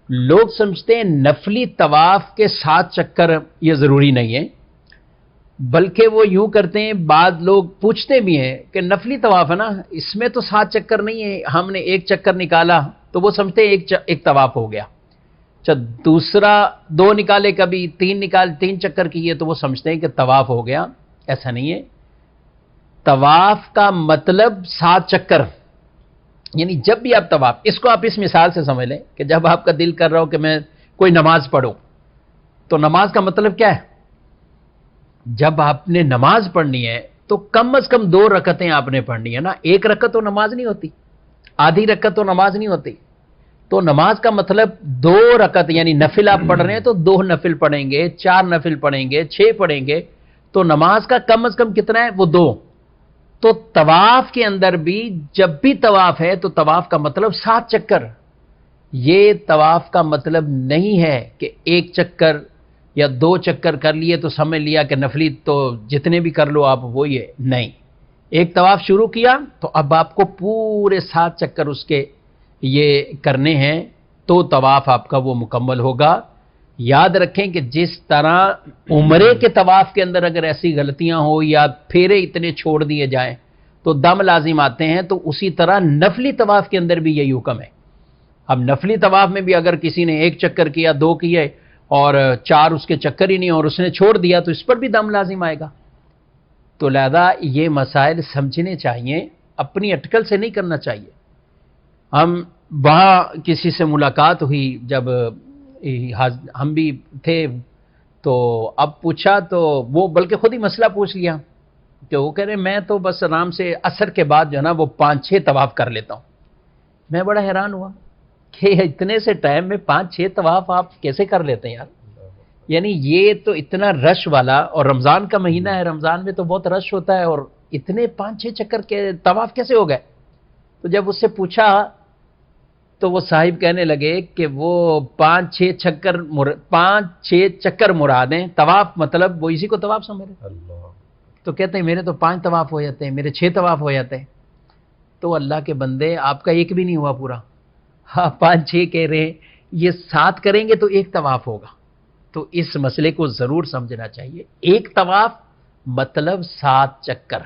لوگ سمجھتے ہیں نفلی طواف کے 7 چکر یہ ضروری نہیں ہے، بلکہ وہ یوں کرتے ہیں، بعض لوگ پوچھتے بھی ہیں کہ نفلی طواف ہے نا، اس میں تو 7 چکر نہیں ہے، ہم نے 1 چکر نکالا تو وہ سمجھتے ہیں ایک طواف ہو گیا، اچھا دوسرا 2 نکالے، کبھی 3 چکر کیے تو وہ سمجھتے ہیں کہ طواف ہو گیا۔ ایسا نہیں ہے، طواف کا مطلب 7 چکر، یعنی جب بھی آپ طواف، اس کو آپ اس مثال سے سمجھ لیں کہ جب آپ کا دل کر رہا ہو کہ میں کوئی نماز پڑھوں، تو نماز کا مطلب کیا ہے؟ جب آپ نے نماز پڑھنی ہے تو کم از کم 2 رکعتیں آپ نے پڑھنی ہے نا، 1 رکعت تو نماز نہیں ہوتی، آدھی رکعت تو نماز نہیں ہوتی، تو نماز کا مطلب 2 رکعت، یعنی نفل آپ پڑھ رہے ہیں تو 2 نفل پڑھیں گے، 4 نفل پڑھیں گے، 6 پڑھیں گے، تو نماز کا کم از کم کتنا ہے؟ وہ 2۔ تو طواف کے اندر بھی جب بھی طواف ہے تو طواف کا مطلب 7 چکر، یہ طواف کا مطلب نہیں ہے کہ 1 چکر یا 2 چکر کر لیے تو سمجھ لیا کہ نفلی تو جتنے بھی کر لو آپ وہی ہے، نہیں۔ ایک طواف شروع کیا تو اب آپ کو پورے 7 چکر اس کے یہ کرنے ہیں تو طواف آپ کا وہ مکمل ہوگا۔ یاد رکھیں کہ جس طرح عمرے کے طواف کے اندر اگر ایسی غلطیاں ہو یا پھیرے اتنے چھوڑ دیے جائیں تو دم لازم آتے ہیں، تو اسی طرح نفلی طواف کے اندر بھی یہی حکم ہے۔ اب نفلی طواف میں بھی اگر کسی نے 1 چکر کیا، 2 کیے اور 4 اس کے چکر ہی نہیں اور اس نے چھوڑ دیا تو اس پر بھی دم لازم آئے گا۔ تو لہذا یہ مسائل سمجھنے چاہیے، اپنی اٹکل سے نہیں کرنا چاہیے۔ ہم وہاں کسی سے ملاقات ہوئی، جب ہم بھی تھے تو اب پوچھا تو وہ بلکہ خود ہی مسئلہ پوچھ لیا کہ وہ کہہ رہے میں تو بس آرام سے عصر کے بعد جو ہے نا وہ 5-6 طواف کر لیتا ہوں۔ میں بڑا حیران ہوا کہ اتنے سے ٹائم میں 5-6 طواف آپ کیسے کر لیتے ہیں یار؟ یعنی یہ تو اتنا رش والا، اور رمضان کا مہینہ ہے، رمضان میں تو بہت رش ہوتا ہے، اور اتنے 5-6 چکر کے طواف کیسے ہو گئے؟ تو جب اس سے پوچھا تو وہ صاحب کہنے لگے کہ وہ 5-6 چکر مرادیں، طواف مطلب وہ اسی کو طواف سمجھ رہے۔ تو کہتے ہیں میرے تو 5 طواف ہو جاتے ہیں، میرے 6 طواف ہو جاتے ہیں۔ تو اللہ کے بندے آپ کا ایک بھی نہیں ہوا پورا، ہاں 5-6 کہہ رہے ہیں، یہ 7 کریں گے تو 1 طواف ہوگا۔ تو اس مسئلے کو ضرور سمجھنا چاہیے، 1 طواف مطلب 7 چکر،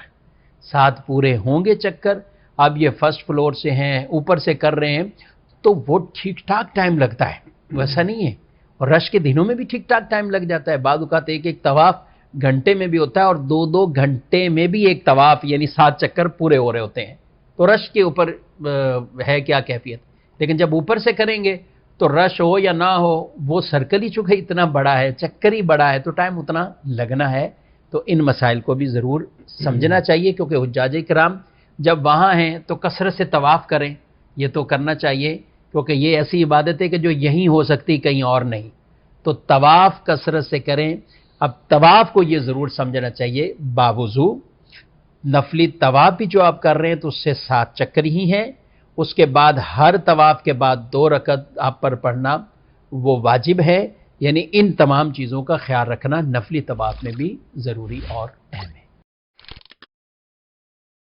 7 پورے ہوں گے چکر۔ اب یہ فرسٹ فلور سے ہیں، اوپر سے کر رہے ہیں تو وہ ٹھیک ٹھاک ٹائم لگتا ہے، ویسا نہیں ہے، اور رش کے دنوں میں بھی ٹھیک ٹھاک ٹائم لگ جاتا ہے، بعض اوقات 1 طواف گھنٹے میں بھی ہوتا ہے اور 2 گھنٹے میں بھی 1 طواف یعنی 7 چکر پورے ہو رہے ہوتے ہیں۔ تو رش کے اوپر ہے کیا کیفیت، لیکن جب اوپر سے کریں گے تو رش ہو یا نہ ہو، وہ سرکل ہی چونکہ اتنا بڑا ہے، چکر ہی بڑا ہے، تو ٹائم اتنا لگنا ہے۔ تو ان مسائل کو بھی ضرور سمجھنا چاہیے، کیونکہ حجاج کرام جب وہاں ہیں تو کثرت سے طواف کریں، یہ تو کرنا چاہیے، کیونکہ یہ ایسی عبادت ہے کہ جو یہیں ہو سکتی کہیں اور نہیں، تو طواف کثرت سے کریں۔ اب طواف کو یہ ضرور سمجھنا چاہیے باوضو، نفلی طواف بھی جو آپ کر رہے ہیں تو اس سے 7 چکر ہی ہیں، اس کے بعد ہر طواف کے بعد 2 رکعت آپ پر پڑھنا وہ واجب ہے، یعنی ان تمام چیزوں کا خیال رکھنا نفلی طواف میں بھی ضروری اور اہم ہے۔